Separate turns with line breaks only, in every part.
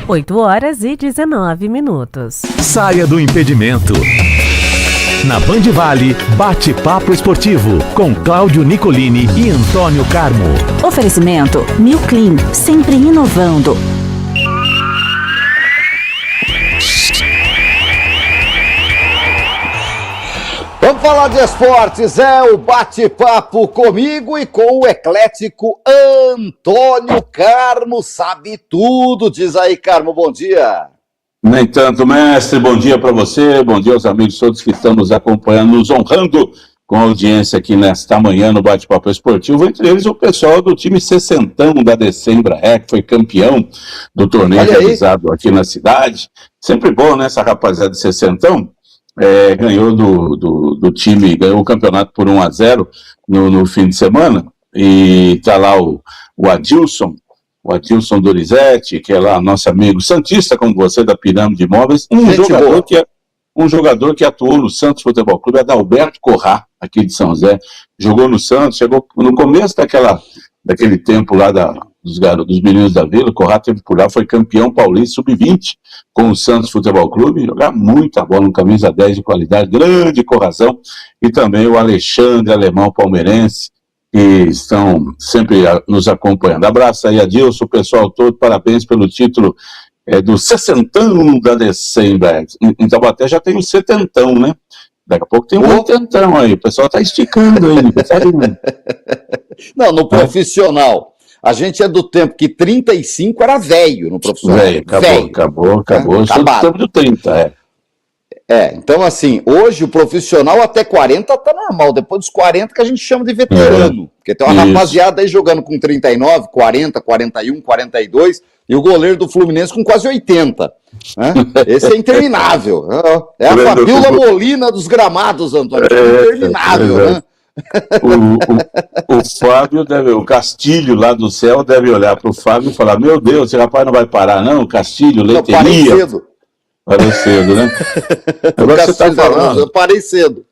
8h19.
Saia do impedimento. Na Band Vale, bate-papo esportivo com Cláudio Nicolini e Antônio Carmo.
Oferecimento New Clean, sempre inovando.
Vamos falar de esportes, o bate-papo comigo e com o eclético Antônio Carmo, sabe tudo, diz aí, Carmo, bom dia.
Nem tanto, mestre, bom dia para você, bom dia aos amigos todos que estão nos acompanhando, nos honrando com a audiência aqui nesta manhã no bate-papo esportivo, entre eles o pessoal do time 60 da Decembra, que foi campeão do torneio realizado aqui na cidade, sempre bom, né, essa rapaziada de 60. Ganhou do time, ganhou o campeonato por 1-0 no fim de semana, e tá lá o Adilson Dorizete, que é lá nosso amigo santista, como você, da Pirâmide Imóveis, um jogador que atuou no Santos Futebol Clube, Adalberto Corrá, aqui de São José, jogou no Santos, chegou no começo daquele tempo lá dos meninos da Vila, o Corrá teve por lá, foi campeão paulista sub-20 com o Santos Futebol Clube, jogar muita bola, um camisa 10 de qualidade, grande Corrazão, e também o Alexandre Alemão palmeirense, que estão sempre nos acompanhando. Abraço aí, Adilson, o pessoal todo, parabéns pelo título do 60 da Decembra. Em Taubaté já tem o 70, né? Daqui a pouco tem um 80 aí, o pessoal tá esticando aí.
Não, no profissional. A gente é do tempo que 35 era velho no profissional.
Acabou. Eu sou do tempo do 30,
então assim, hoje o profissional até 40 tá normal, depois dos 40 que a gente chama de veterano, porque tem uma rapaziada aí jogando com 39, 40, 41, 42, e o goleiro do Fluminense com quase 80, né? Esse é interminável, é a Fabiola Molina dos gramados, Antônio, interminável, né?
O Fábio o Castilho lá do céu deve olhar para o Fábio e falar, meu Deus, esse rapaz não vai parar não, Castilho, leiteria. Parei cedo, né? Agora você está falando.
Eu parei cedo.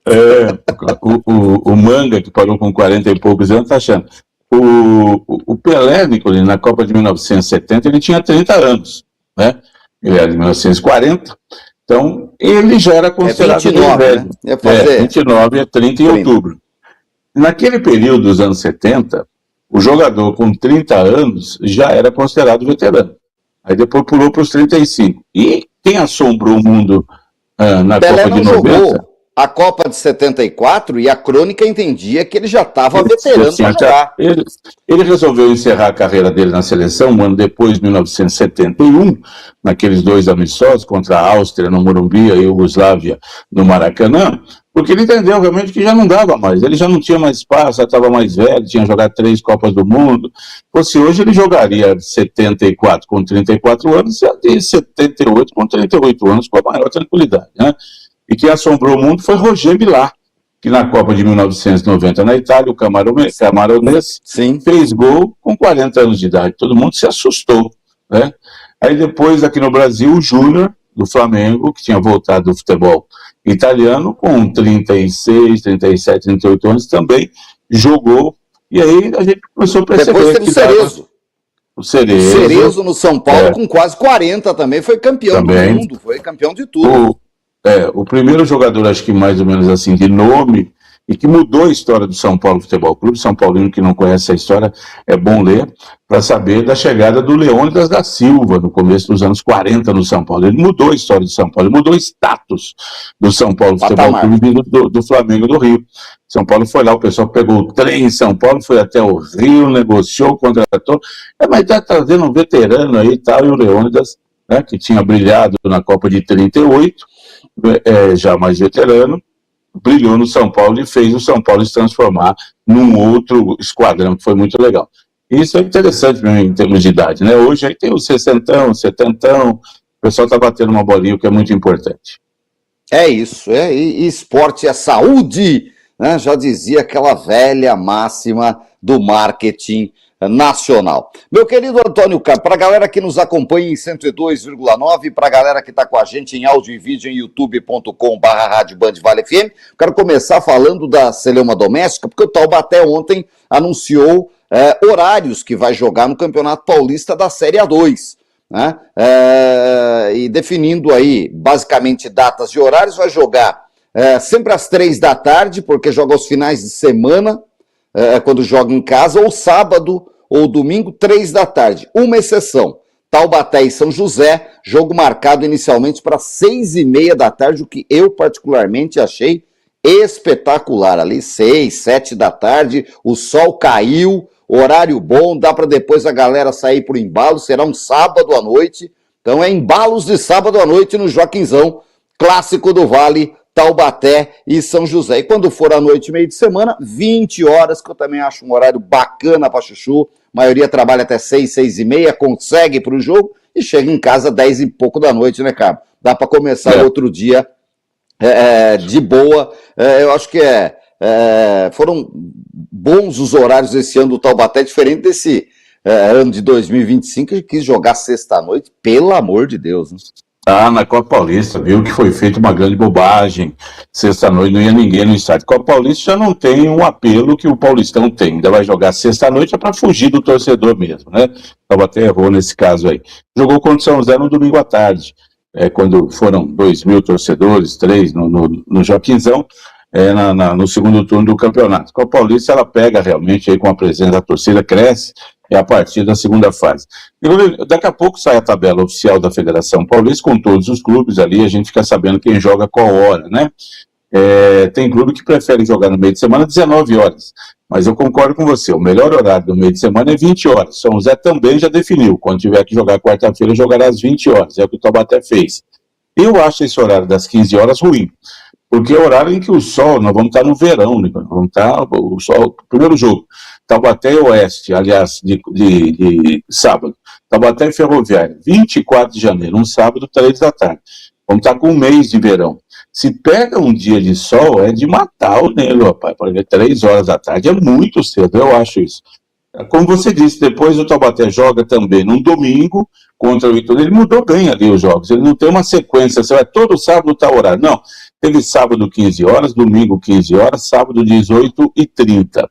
O Manga, que parou com 40 e poucos anos, está achando. O Pelé, Nicolino, na Copa de 1970, ele tinha 30 anos, né? Ele era de 1940, então ele já era considerado
29,
velho.
Né?
29 é 30 em outubro. Naquele período dos anos 70, o jogador com 30 anos já era considerado veterano. Aí depois pulou para os 35. E quem assombrou o mundo na
Pelé
Copa de 90?
Jogou a Copa de 74 e a crônica entendia que ele já estava veterano para jogar.
Ele resolveu encerrar a carreira dele na seleção um ano depois, 1971, naqueles 2 amistosos contra a Áustria no Morumbi e a Iugoslávia no Maracanã, porque ele entendeu realmente que já não dava mais, ele já não tinha mais espaço, já estava mais velho, tinha jogado 3 Copas do Mundo. Se hoje ele jogaria 74 com 34 anos e 78 com 38 anos com a maior tranquilidade, né? E quem assombrou o mundo foi Roger Milá, que na Copa de 1990 na Itália, o camaronês fez gol com 40 anos de idade. Todo mundo se assustou, né? Aí depois, aqui no Brasil, o Júnior, do Flamengo, que tinha voltado do futebol italiano, com 36, 37, 38 anos, também jogou. E aí a gente começou a perceber
depois teve
que
Cerezo.
O Cerezo
no São Paulo, com quase 40 também, foi campeão do mundo, foi campeão de tudo.
O primeiro jogador, acho que mais ou menos assim, de nome, e que mudou a história do São Paulo Futebol Clube. São Paulino que não conhece a história, é bom ler, para saber da chegada do Leônidas da Silva, no começo dos anos 40 no São Paulo. Ele mudou a história do São Paulo, ele mudou o status do São Paulo Futebol Clube vindo do Flamengo do Rio. São Paulo foi lá, o pessoal pegou o trem em São Paulo, foi até o Rio, negociou, contratou, mas está trazendo um veterano aí e tal, e o Leônidas, né, que tinha brilhado na Copa de 38, já mais veterano, brilhou no São Paulo e fez o São Paulo se transformar num outro esquadrão, que foi muito legal. Isso é interessante mesmo em termos de idade, né? Hoje aí tem o 60, 70, o pessoal está batendo uma bolinha, o que é muito importante.
É isso, e esporte é saúde, né? Já dizia aquela velha máxima do marketing nacional. Meu querido Antônio Carmo, para a galera que nos acompanha em 102,9, para a galera que está com a gente em áudio e vídeo em youtube.com/Rádio Band Vale FM, quero começar falando da celeuma doméstica, porque o Taubaté ontem anunciou horários que vai jogar no Campeonato Paulista da Série A2. né? E definindo aí, basicamente, datas e horários, vai jogar sempre às 3 da tarde, porque joga aos finais de semana, quando joga em casa, ou sábado ou domingo, 3 da tarde. Uma exceção, Taubaté e São José, jogo marcado inicialmente para 6h30 da tarde, o que eu particularmente achei espetacular. Ali 6, 7 da tarde, o sol caiu, horário bom, dá para depois a galera sair pro embalo, será um sábado à noite, então é embalos de sábado à noite no Joaquinzão, clássico do Vale, Taubaté e São José. E quando for à noite, meio de semana, 20 horas, que eu também acho um horário bacana para chuchu, a maioria trabalha até 6, 6h30, consegue para o jogo e chega em casa 10 e pouco da noite, né, cara? Dá para começar outro dia de boa. Eu acho que foram bons os horários esse ano do Taubaté, diferente desse ano de 2025, que quis jogar sexta-noite, pelo amor de Deus, né?
Na Copa Paulista, viu que foi feita uma grande bobagem. Sexta-noite não ia ninguém no estádio. Copa Paulista já não tem um apelo que o Paulistão tem. Ainda vai jogar sexta-noite para fugir do torcedor mesmo, né? O Taubaté errou nesse caso aí. Jogou contra o São José no domingo à tarde, quando foram 2.000 torcedores, 3 no Joaquinzão, no segundo turno do campeonato. A Copa Paulista, ela pega realmente aí com a presença da torcida, cresce, a partir da segunda fase. E daqui a pouco sai a tabela oficial da Federação Paulista, com todos os clubes ali, a gente fica sabendo quem joga qual hora, né? Tem clube que prefere jogar no meio de semana 19 horas, mas eu concordo com você, o melhor horário do meio de semana é 20 horas. São José também já definiu, quando tiver que jogar quarta-feira, jogará às 20 horas, é o que o Taubaté fez. Eu acho esse horário das 15 horas ruim, porque é o horário em que o sol, nós vamos estar no verão, né? Vamos estar, o sol, primeiro jogo, Taubaté e Oeste, aliás, de sábado, Taubaté e Ferroviária, 24 de janeiro, um sábado, 3 da tarde, vamos estar com um mês de verão. Se pega um dia de sol, é de matar o negro, rapaz, para ver 3 horas da tarde, é muito cedo, eu acho isso. Como você disse, depois o Taubaté joga também num domingo contra o Ituano, ele mudou bem ali os jogos, ele não tem uma sequência, você vai todo sábado tá horário, não, teve sábado 15 horas, domingo 15 horas, sábado 18h30,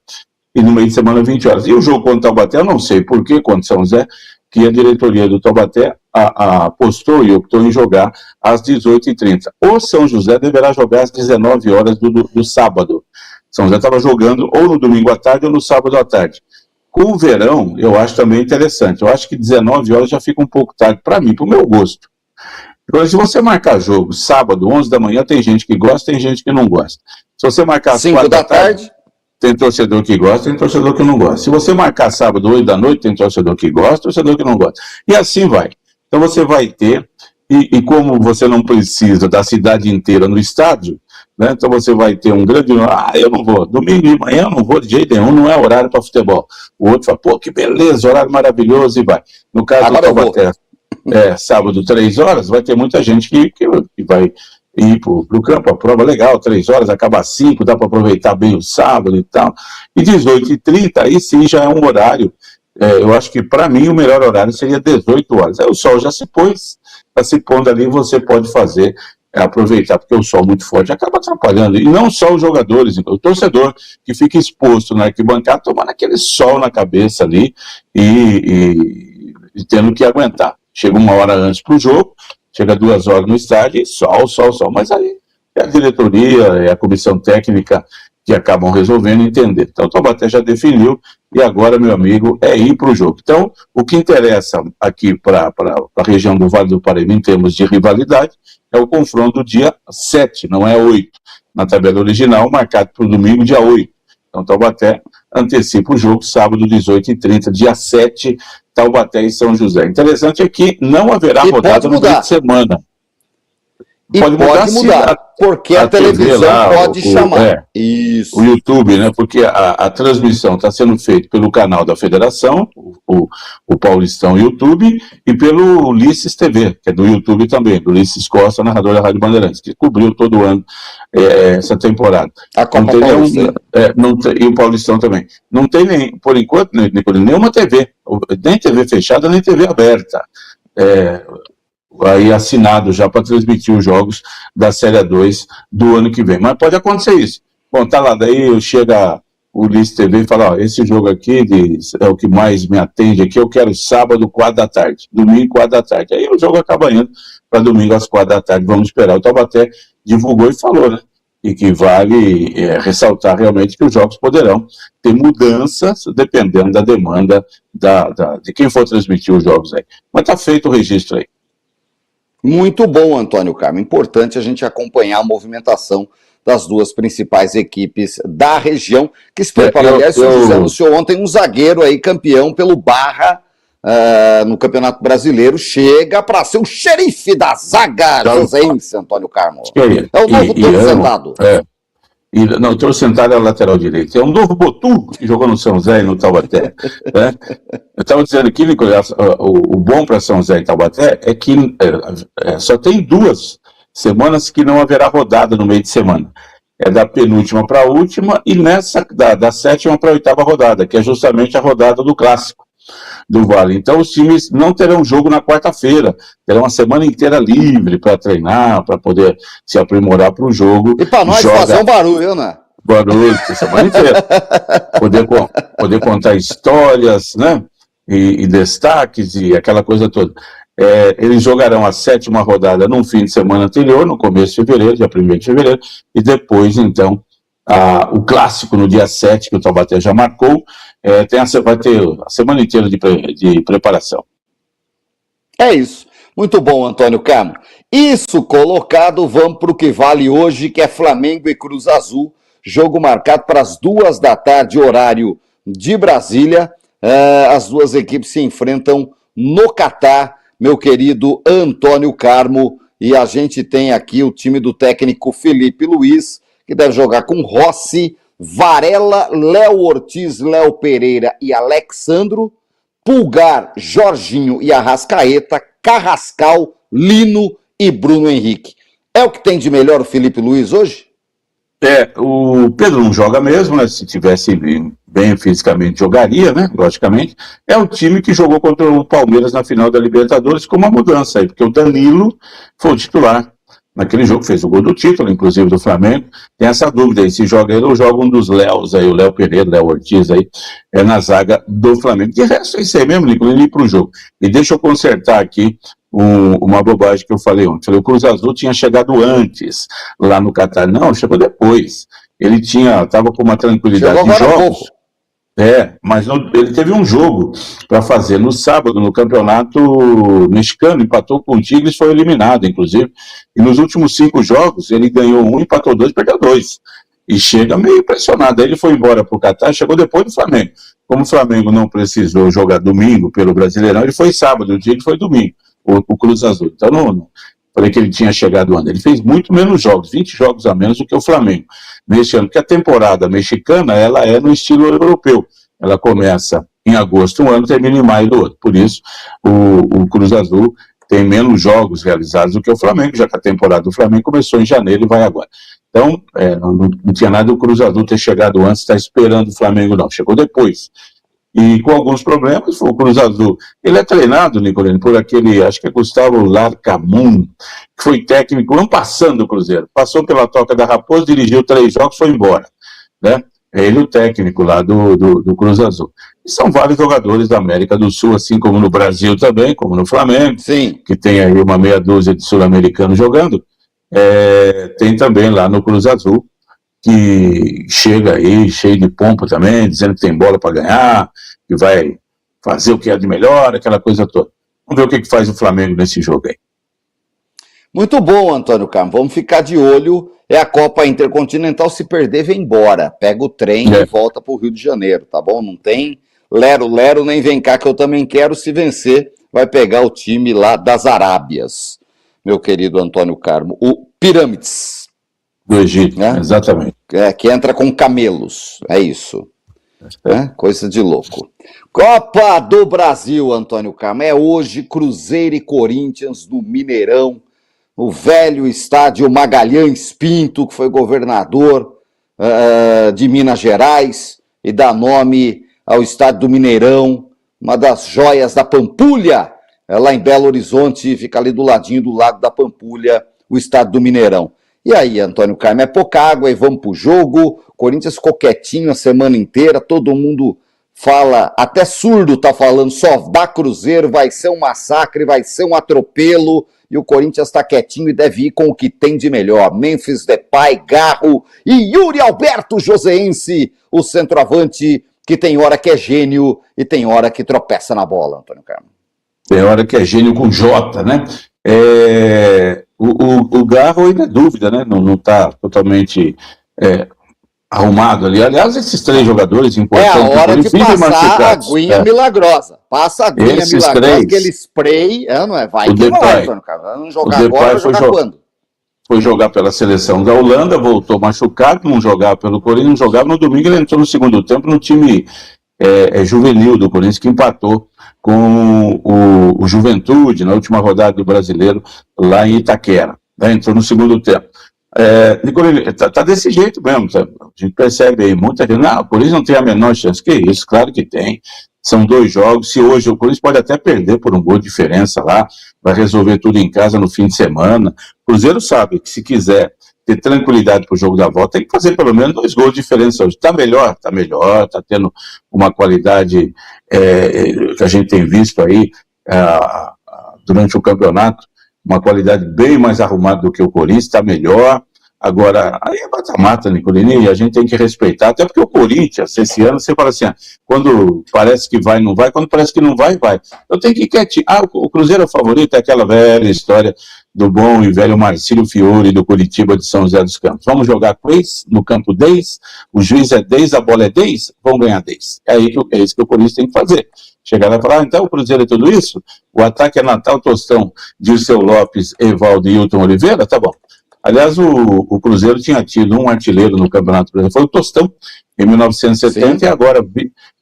e no meio de semana 20 horas. E o jogo contra o Taubaté, eu não sei por que, contra São José, que a diretoria do Taubaté apostou e optou em jogar às 18h30. O São José deverá jogar às 19 horas do sábado. São José estava jogando ou no domingo à tarde ou no sábado à tarde. Com o verão, eu acho também interessante. Eu acho que 19 horas já fica um pouco tarde para mim, para o meu gosto. Agora, se você marcar jogo sábado, 11 da manhã, tem gente que gosta, tem gente que não gosta. Se você marcar às
5 da tarde,
tem torcedor que gosta, tem torcedor que não gosta. Se você marcar sábado, 8 da noite, tem torcedor que gosta, torcedor que não gosta. E assim vai. Então você vai ter, e como você não precisa da cidade inteira no estádio, né, então você vai ter um grande... eu não vou. Domingo de manhã eu não vou de jeito nenhum, não é horário para futebol. O outro fala, pô, que beleza, horário maravilhoso, e vai. No caso do Taubaté, sábado, 3 horas, vai ter muita gente que vai ir pro campo, a prova legal, 3 horas, acaba às 5, dá para aproveitar bem o sábado e tal. E 18h30, aí sim já é um horário, eu acho que para mim o melhor horário seria 18 horas. Aí o sol já se pôs, está se pondo ali, você pode fazer, aproveitar, porque o sol muito forte acaba atrapalhando, e não só os jogadores, o torcedor que fica exposto na arquibancada, tomando aquele sol na cabeça ali e tendo que aguentar. Chega uma hora antes para o jogo, chega 2 horas no estádio e sol, mas aí é a diretoria, é a comissão técnica que acabam resolvendo entender. Então o Taubaté já definiu e agora, meu amigo, é ir para o jogo. Então, o que interessa aqui para a região do Vale do Paraíba em termos de rivalidade é o confronto do dia 7, não é 8. Na tabela original, marcado para o domingo, dia 8. Então o Taubaté antecipa o jogo, sábado, 18h30, dia 7, Taubaté e São José. Interessante é que não haverá rodada no meio de semana.
E pode mudar, porque a televisão lá, pode chamar.
Isso. O YouTube, né? Porque a transmissão está sendo feita pelo canal da Federação, o Paulistão YouTube, e pelo Ulisses TV, que é do YouTube também, do Ulisses Costa, narrador da Rádio Bandeirantes, que cobriu todo ano essa temporada.
A Copa Paulista.
E o Paulistão também. Não tem, por enquanto, nenhuma TV, nem TV fechada, nem TV aberta. Aí assinado já para transmitir os jogos da Série A2 do ano que vem. Mas pode acontecer isso. Bom, tá lá, daí chega o Ulisses TV e fala, ó, esse jogo aqui é o que mais me atende aqui, eu quero sábado, 4 da tarde, domingo, 4 da tarde. Aí o jogo acaba indo para domingo às 4 da tarde, vamos esperar. O Taubaté divulgou e falou, né? E que vale ressaltar realmente que os jogos poderão ter mudanças dependendo da demanda de quem for transmitir os jogos aí. Mas está feito o registro aí.
Muito bom, Antônio Carmo. Importante a gente acompanhar a movimentação das duas principais equipes da região, que se preparam. Aliás, o José anunciou ontem um zagueiro aí campeão pelo Barra no Campeonato Brasileiro, chega para ser o xerife da zaga, Joséense, Antônio Carmo. É o novo Toro Sentado.
Não, o Toro Sentado é o lateral direito. É um novo Botu que jogou no São José e no Taubaté. Né? Eu estava dizendo aqui, Nicolás, o bom para São José e Taubaté é que só tem 2 semanas que não haverá rodada no meio de semana. É da penúltima para a última e nessa da 7ª para a 8ª rodada, que é justamente a rodada do Clássico do Vale. Então os times não terão jogo na quarta-feira, terão uma semana inteira livre para treinar, para poder se aprimorar para o jogo.
E para nós fazer um barulho, né?
Barulho, a semana inteira. poder contar histórias, né? E destaques e aquela coisa toda. Eles jogarão a 7ª rodada no fim de semana anterior, no começo de fevereiro, dia 1º de fevereiro, e depois, então, o Clássico no dia 7, que o Taubaté já marcou, vai ter a semana inteira de preparação.
É isso. Muito bom, Antônio Carmo. Isso colocado, vamos para o que vale hoje, que é Flamengo e Cruz Azul, jogo marcado para as 2 da tarde, horário de Brasília. As duas equipes se enfrentam no Catar, meu querido Antônio Carmo, e a gente tem aqui o time do técnico Felipe Luiz, que deve jogar com Rossi, Varela, Léo Ortiz, Léo Pereira e Alexandro, Pulgar, Jorginho e Arrascaeta, Carrascal, Lino e Bruno Henrique. É o que tem de melhor o Felipe Luiz hoje?
O Pedro não joga mesmo, né? Se tivesse bem fisicamente, jogaria, né? Logicamente. É o time que jogou contra o Palmeiras na final da Libertadores com uma mudança aí, porque o Danilo foi o titular naquele jogo, fez o gol do título, inclusive do Flamengo. Tem essa dúvida aí, se joga ele ou joga um dos Léos aí, o Léo Pereira, Léo Ortiz aí, na zaga do Flamengo. De resto, é isso aí mesmo, Nico, ele ir pro jogo. E deixa eu consertar aqui uma bobagem que eu falei ontem. Falei, o Cruz Azul tinha chegado antes lá no Catar. Não, chegou depois. Ele estava com uma tranquilidade de jogos. Mas ele teve um jogo para fazer no sábado no Campeonato Mexicano, empatou com o Tigres, foi eliminado, inclusive. E nos últimos 5 jogos, ele ganhou 1, empatou 2, perdeu 2. E chega meio pressionado. Aí ele foi embora para o Catar, chegou depois do Flamengo. Como o Flamengo não precisou jogar domingo pelo Brasileirão, ele foi sábado, o Tigres foi domingo. O Cruz Azul. Então, não falei que ele tinha chegado antes. Ele fez muito menos jogos, 20 jogos a menos do que o Flamengo neste ano, porque a temporada mexicana, ela é no estilo europeu. Ela começa em agosto um ano, termina em maio do outro. Por isso, o Cruz Azul tem menos jogos realizados do que o Flamengo, já que a temporada do Flamengo começou em janeiro e vai agora. Então, não tinha nada do Cruz Azul ter chegado antes, está esperando o Flamengo não. Chegou depois. E com alguns problemas, o Cruz Azul. Ele é treinado, Nicolino, por aquele, acho que é Gustavo Larcamón, que foi técnico ano passando do Cruzeiro. Passou pela Toca da Raposa, dirigiu 3 jogos, foi embora. Né? É ele o técnico lá do Cruz Azul. E são vários jogadores da América do Sul, assim como no Brasil também, como no Flamengo,
sim,
que tem aí uma meia dúzia de sul-americanos jogando. Tem também lá no Cruz Azul, que chega aí cheio de pompa também, dizendo que tem bola para ganhar, que vai fazer o que é de melhor, aquela coisa toda. Vamos ver o que faz o Flamengo nesse jogo aí.
Muito bom, Antônio Carmo. Vamos ficar de olho. É a Copa Intercontinental, se perder, vem embora. Pega o trem e volta para o Rio de Janeiro, tá bom? Não tem lero-lero, nem vem cá que eu também quero. Se vencer, vai pegar o time lá das Arábias, meu querido Antônio Carmo. O Pirâmides.
Do Egito, né? Exatamente.
Que entra com camelos, é isso. Coisa de louco. Copa do Brasil, Antônio Carmo. É hoje Cruzeiro e Corinthians no Mineirão, no velho estádio Magalhães Pinto, que foi governador de Minas Gerais e dá nome ao estádio do Mineirão, uma das joias da Pampulha, lá em Belo Horizonte, fica ali do ladinho do Lago da Pampulha, o estádio do Mineirão. E aí, Antônio Carmo, é pouca água e vamos pro jogo. Corinthians ficou quietinho a semana inteira, todo mundo fala, até surdo tá falando, só dá Cruzeiro, vai ser um massacre, vai ser um atropelo, e o Corinthians tá quietinho e deve ir com o que tem de melhor. Memphis Depay, Garro e Yuri Alberto Joseense, o centroavante que tem hora que é gênio e tem hora que tropeça na bola, Antônio Carmo.
Tem hora que é gênio com J, né? O Garro ainda é dúvida, né? Não tá totalmente arrumado ali. Aliás, esses 3 jogadores importantes...
É a hora de passar a aguinha milagrosa. Passa a aguinha
esses
milagrosa,
3,
aquele spray, não é? Vai
o
que
Depay,
vai, Antônio Carmo. Não jogar
o
agora, vai
Depay
jogar quando?
foi jogar pela seleção da Holanda, voltou machucado, não jogava pelo Corinthians, não jogava. No domingo ele entrou no segundo tempo no time juvenil do Corinthians, que empatou com o Juventude na última rodada do Brasileiro lá em Itaquera, né? Entrou no segundo tempo. Nicolini, tá desse jeito mesmo, tá? A gente percebe aí muita gente, o Corinthians não tem a menor chance. Que isso, claro que tem. São 2 jogos, se hoje o Corinthians pode até perder por um gol de diferença lá, vai resolver tudo em casa no fim de semana. O Cruzeiro sabe que se quiser ter tranquilidade para o jogo da volta, tem que fazer pelo menos 2 gols de diferença hoje. Tá melhor, tá tendo uma qualidade que a gente tem visto aí durante o campeonato, uma qualidade bem mais arrumada do que o Corinthians, está melhor. Agora, aí é mata-mata, Nicolini, e a gente tem que respeitar, até porque o Corinthians, esse ano, você fala assim, quando parece que vai, não vai, quando parece que não vai, vai. Eu tenho que ir quietinho. O Cruzeiro é o favorito, é aquela velha história do bom e velho Marcílio Fiore, do Curitiba de São José dos Campos. Vamos jogar com eles, no campo 10, o juiz é 10, a bola é 10, vamos ganhar 10. É isso que o Corinthians tem que fazer. Chegar lá e falar, então o Cruzeiro é tudo isso? O ataque é Natal, Tostão, Dirceu Lopes, Evaldo e Hilton Oliveira? Tá bom. Aliás, o Cruzeiro tinha tido um artilheiro no Campeonato Brasileiro, foi o Tostão, em 1970, sim. E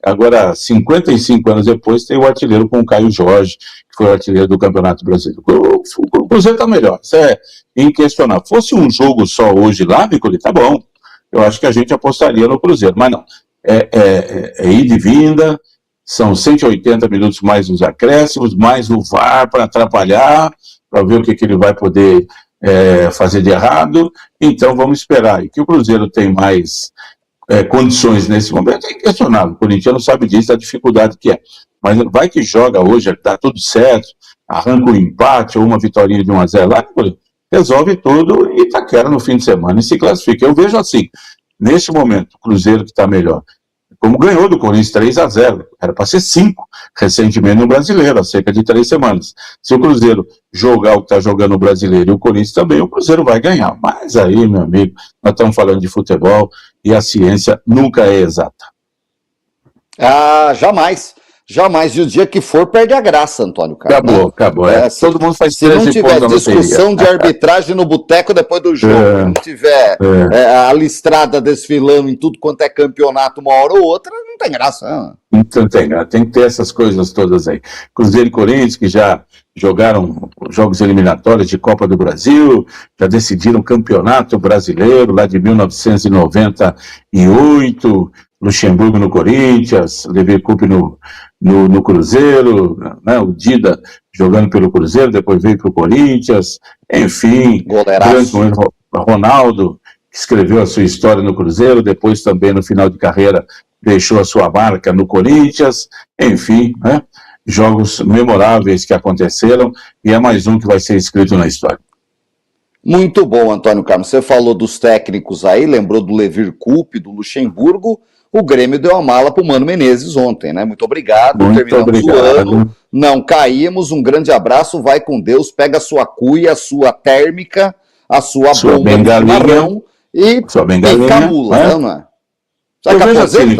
agora, 55 anos depois, tem o artilheiro com o Caio Jorge, que foi o artilheiro do Campeonato Brasileiro. O Cruzeiro está melhor, isso é inquestionável. Fosse um jogo só hoje lá, Nicole, tá bom. Eu acho que a gente apostaria no Cruzeiro, mas não. É ida e vinda, são 180 minutos mais os acréscimos, mais o VAR para atrapalhar, para ver o que ele vai poder fazer de errado. Então vamos esperar. E que o Cruzeiro tem mais condições nesse momento é inquestionável. O corintiano sabe disso, a dificuldade que é. Mas vai que joga hoje, está tudo certo, arranca um empate ou uma vitória de 1-0 lá, resolve tudo e Itaquera no fim de semana e se classifica. Eu vejo assim, nesse momento, o Cruzeiro que está melhor, como ganhou do Corinthians 3-0, era para ser 5 recentemente no Brasileiro, há cerca de 3 semanas. Se o Cruzeiro jogar o que está jogando no Brasileiro e o Corinthians também, o Cruzeiro vai ganhar. Mas aí, meu amigo, nós estamos falando de futebol e a ciência nunca é exata.
Jamais. Jamais. E o dia que for, perde a graça, Antônio Carlos.
Acabou. Todo mundo faz
se não tiver discussão de arbitragem no boteco depois do jogo, se não tiver a listrada desfilando em tudo quanto é campeonato uma hora ou outra, não tem graça. Não.
Então tem que ter essas coisas todas aí. Cruzeiro e Corinthians, que já jogaram jogos eliminatórios de Copa do Brasil, já decidiram o Campeonato Brasileiro, lá de 1998, Luxemburgo no Corinthians, Leverkusen no Cruzeiro, né? O Dida jogando pelo Cruzeiro, depois veio para o Corinthians, enfim, Ronaldo, que escreveu a sua história no Cruzeiro, depois também no final de carreira deixou a sua marca no Corinthians, enfim, né? Jogos memoráveis que aconteceram e é mais um que vai ser escrito na história.
Muito bom, Antônio Carlos. Você falou dos técnicos aí, lembrou do Leverkusen, do Luxemburgo. O Grêmio deu a mala para o Mano Menezes ontem, né? Muito obrigado. Terminamos o ano, não caímos. Um grande abraço, vai com Deus, pega a sua cuia, a sua térmica, a sua bomba de chimarrão e camula, não é?
Eu vejo assim,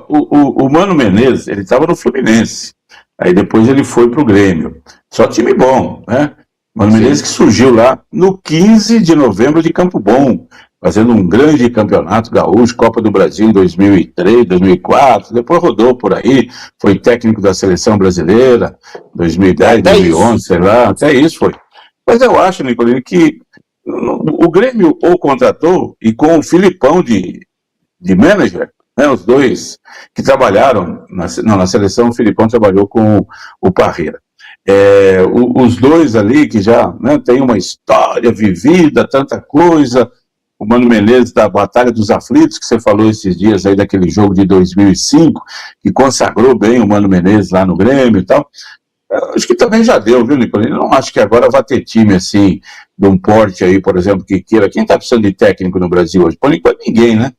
o Mano Menezes, ele estava no Fluminense, aí depois ele foi para o Grêmio. Só time bom, né? Mano Menezes que surgiu lá no 15 de novembro de Campo Bom, fazendo um grande campeonato gaúcho, Copa do Brasil em 2003, 2004, depois rodou por aí, foi técnico da seleção brasileira, 2010, 2011, sei lá, até isso foi. Mas eu acho, Nicolini, que o Grêmio ou contratou, e com o Filipão de manager, né, os dois que trabalharam, na seleção o Filipão trabalhou com o Parreira. Os dois ali que já, né, tem uma história vivida, tanta coisa, o Mano Menezes da Batalha dos Aflitos, que você falou esses dias aí daquele jogo de 2005, que consagrou bem o Mano Menezes lá no Grêmio e tal. Eu acho que também já deu, viu, Nicolini? Não acho que agora vai ter time assim, de um porte aí, por exemplo, que queira. Quem está precisando de técnico no Brasil hoje? Por enquanto ninguém, né?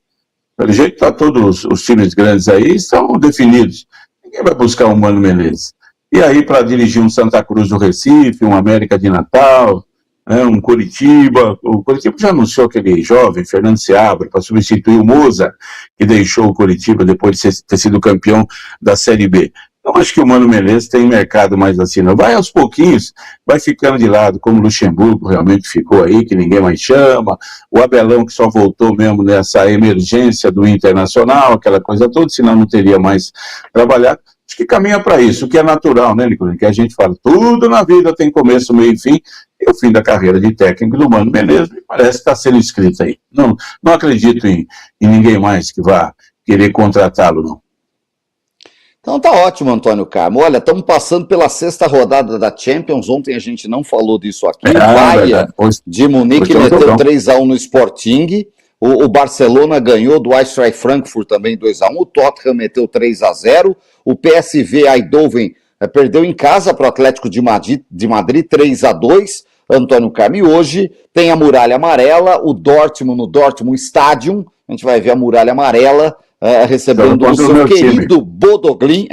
Pelo jeito que todos os times grandes aí estão definidos. Ninguém vai buscar um Mano Menezes. E aí, para dirigir um Santa Cruz do Recife, um América de Natal, né, um Coritiba. O Coritiba já anunciou aquele jovem, Fernando Seabra, para substituir o Moza, que deixou o Coritiba depois de ter sido campeão da Série B. Então, acho que o Mano Menezes tem mercado mais assim, não. Vai aos pouquinhos, vai ficando de lado, como o Luxemburgo realmente ficou aí, que ninguém mais chama, o Abelão, que só voltou mesmo nessa emergência do Internacional, aquela coisa toda, senão não teria mais trabalhado. Acho que caminha para isso, o que é natural, né, Nicolini? Que a gente fala, tudo na vida tem começo, meio e fim, e o fim da carreira de técnico do Mano Menezes me parece que está sendo escrito aí. Não acredito em ninguém mais que vá querer contratá-lo, não.
Então tá ótimo, Antônio Carmo. Olha, estamos passando pela 6ª rodada da Champions. Ontem a gente não falou disso aqui. O Bayern de Munique meteu 3-1 no Sporting. O Barcelona ganhou do Eintracht Frankfurt também 2-1. O Tottenham meteu 3-0. O PSV Eindhoven perdeu em casa para o Atlético de Madrid 3-2. Antônio Carmo. E hoje tem a Muralha Amarela, o Dortmund no Dortmund Stadium. A gente vai ver a Muralha Amarela recebendo o seu querido Bodoglin.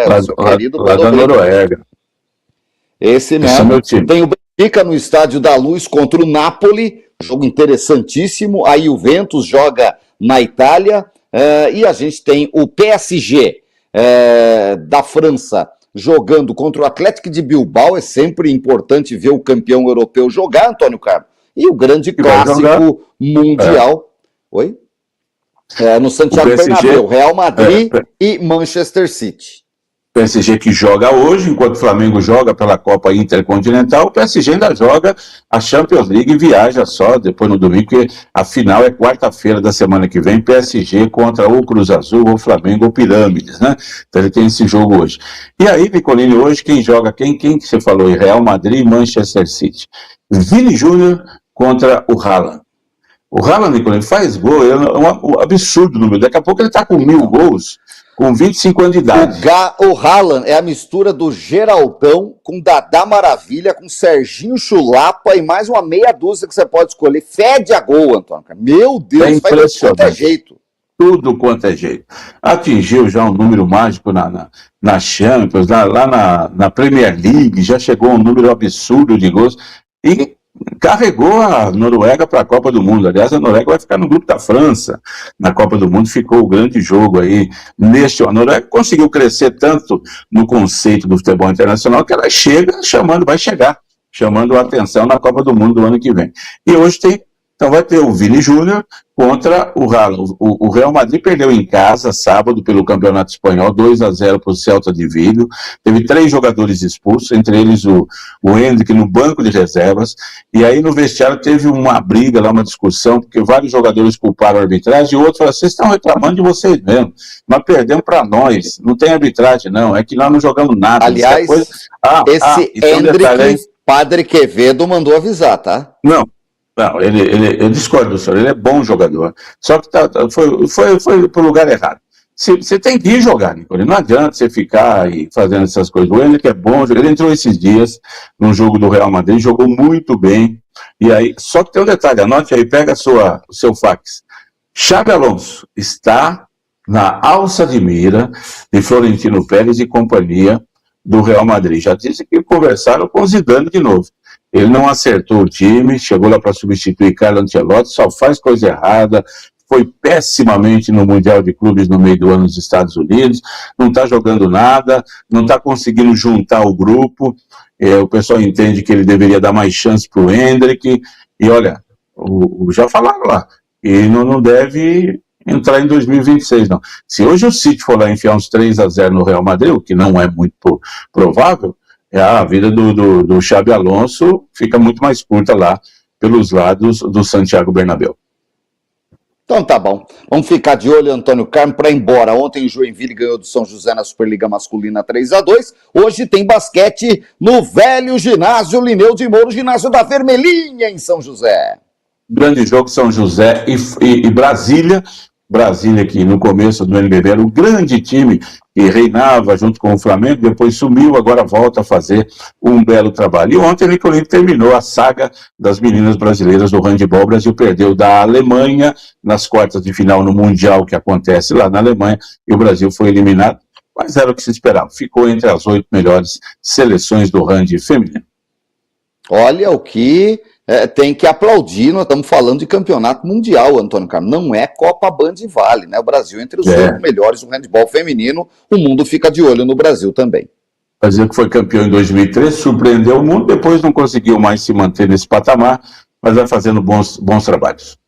Lá da Noruega.
Esse mesmo. Tem o Benfica no Estádio da Luz contra o Napoli. Jogo interessantíssimo. A Juventus joga na Itália. E a gente tem o PSG da França jogando contra o Atlético de Bilbao. É sempre importante ver o campeão europeu jogar, Antônio Carmo. E o grande clássico mundial. Oi? No Santiago Bernabéu, Real Madrid e Manchester City.
PSG que joga hoje, enquanto o Flamengo joga pela Copa Intercontinental, o PSG ainda joga a Champions League e viaja só depois no domingo, porque a final é quarta-feira da semana que vem, PSG contra o Cruz Azul, ou Flamengo, ou Pirâmides, né? Então ele tem esse jogo hoje. E aí, Nicolini, hoje quem joga, quem que você falou? Real Madrid e Manchester City. Vini Júnior contra o Haaland. O Haaland, Nicolini, faz gol, é um absurdo o número. Daqui a pouco ele está com 1000 gols, com 25 anos de idade.
O Haaland é a mistura do Geraldão com Dadá Maravilha, com Serginho Chulapa e mais uma meia dúzia que você pode escolher. Fede a gol, Antônio. Meu Deus, faz tudo quanto é jeito.
Tudo quanto é jeito. Atingiu já um número mágico na Champions, lá na Premier League, já chegou a um número absurdo de gols. E carregou a Noruega para a Copa do Mundo. Aliás, a Noruega vai ficar no grupo da França. Na Copa do Mundo ficou o grande jogo aí. A Noruega conseguiu crescer tanto no conceito do futebol internacional que ela vai chegar chamando a atenção na Copa do Mundo do ano que vem. E hoje então vai ter o Vini Júnior contra o Haaland. O Real Madrid perdeu em casa, sábado, pelo Campeonato Espanhol, 2-0 para o Celta de Vigo. Teve 3 jogadores expulsos, entre eles o Endrick no banco de reservas. E aí no vestiário teve uma briga lá, uma discussão, porque vários jogadores culparam a arbitragem e o outro falou, vocês estão reclamando de vocês mesmos. Nós perdemos para nós, não tem arbitragem não, é que nós não jogamos nada.
Aliás, esse Endrick, Padre Quevedo mandou avisar, tá?
Não, eu discordo do senhor, ele é bom jogador, só que foi pro lugar errado. Você tem que ir jogar, Nicolini, não adianta você ficar aí fazendo essas coisas. O Henrique é bom, ele entrou esses dias no jogo do Real Madrid, jogou muito bem, e aí, só que tem um detalhe, anote aí, pega o seu fax. Xabi Alonso está na alça de mira de Florentino Pérez e companhia do Real Madrid. Já disse que conversaram com o Zidane de novo. Ele não acertou o time, chegou lá para substituir Carlo Ancelotti, só faz coisa errada, foi pessimamente no Mundial de Clubes no meio do ano nos Estados Unidos, não está jogando nada, não está conseguindo juntar o grupo, o pessoal entende que ele deveria dar mais chance para o Endrick, e olha, já falaram lá, ele não deve entrar em 2026, não. Se hoje o City for lá enfiar uns 3-0 no Real Madrid, o que não é muito provável, a vida do Xabi Alonso fica muito mais curta lá pelos lados do Santiago Bernabéu.
Então tá bom. Vamos ficar de olho, Antônio Carmo, para ir embora. Ontem o Joinville ganhou do São José na Superliga Masculina 3-2. Hoje tem basquete no velho ginásio Lineu de Moura, ginásio da Vermelhinha, em São José.
Grande jogo São José e Brasília. Brasília, que no começo do NBB era um grande time que reinava junto com o Flamengo, depois sumiu, agora volta a fazer um belo trabalho. E ontem o Nicolini terminou a saga das meninas brasileiras do handebol. O Brasil perdeu da Alemanha nas quartas de final no Mundial, que acontece lá na Alemanha, e o Brasil foi eliminado, mas era o que se esperava. Ficou entre as 8 melhores seleções do handebol feminino.
Olha o que tem que aplaudir, nós estamos falando de campeonato mundial, Antônio Carmo, não é Copa Band Vale, né? O Brasil entre os 8 melhores do handebol feminino, o mundo fica de olho no Brasil também.
O Brasil, que foi campeão em 2003, surpreendeu o mundo, depois não conseguiu mais se manter nesse patamar, mas vai fazendo bons trabalhos.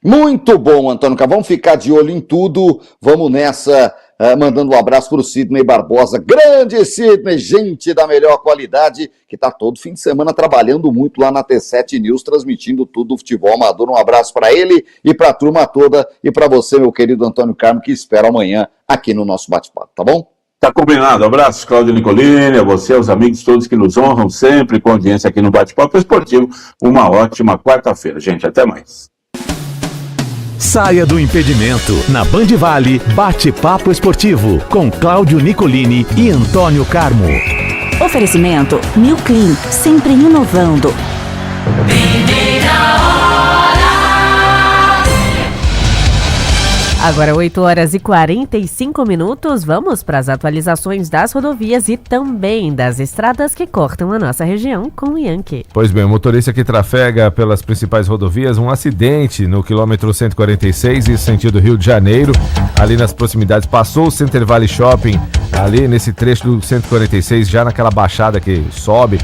Muito bom, Antônio Carmo, vamos ficar de olho em tudo, vamos nessa, mandando um abraço para o Sidney Barbosa, grande Sidney, gente da melhor qualidade, que está todo fim de semana trabalhando muito lá na T7 News, transmitindo tudo do futebol amador. Um abraço para ele e para a turma toda, e para você, meu querido Antônio Carmo, que espera amanhã aqui no nosso bate-papo, tá bom?
Tá combinado. Abraço, Cláudio Nicolini, a você, aos amigos todos que nos honram sempre com audiência aqui no Bate-Papo Esportivo. Uma ótima quarta-feira, gente. Até mais.
Saia do impedimento. Na Band Vale, Bate-Papo Esportivo, com Cláudio Nicolini e Antônio Carmo.
Oferecimento New Clean, sempre inovando.
Agora 8h45, vamos para as atualizações das rodovias e também das estradas que cortam a nossa região com o Yankee.
Pois bem, o motorista que trafega pelas principais rodovias, um acidente no quilômetro 146, em sentido Rio de Janeiro, ali nas proximidades, passou o Center Valley Shopping, ali nesse trecho do 146, já naquela baixada que sobe,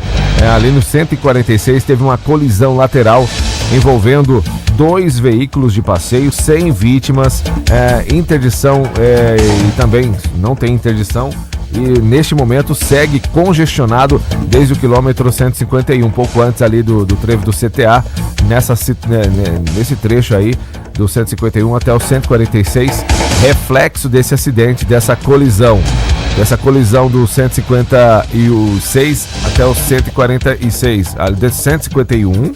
ali no 146 teve uma colisão lateral envolvendo 2 veículos de passeio, sem vítimas, interdição e também não tem interdição, e neste momento segue congestionado desde o quilômetro 151, pouco antes ali do trevo do CTA, nesse trecho aí do 151 até o 146, reflexo desse acidente, dessa colisão do 156 até o 146, desse 151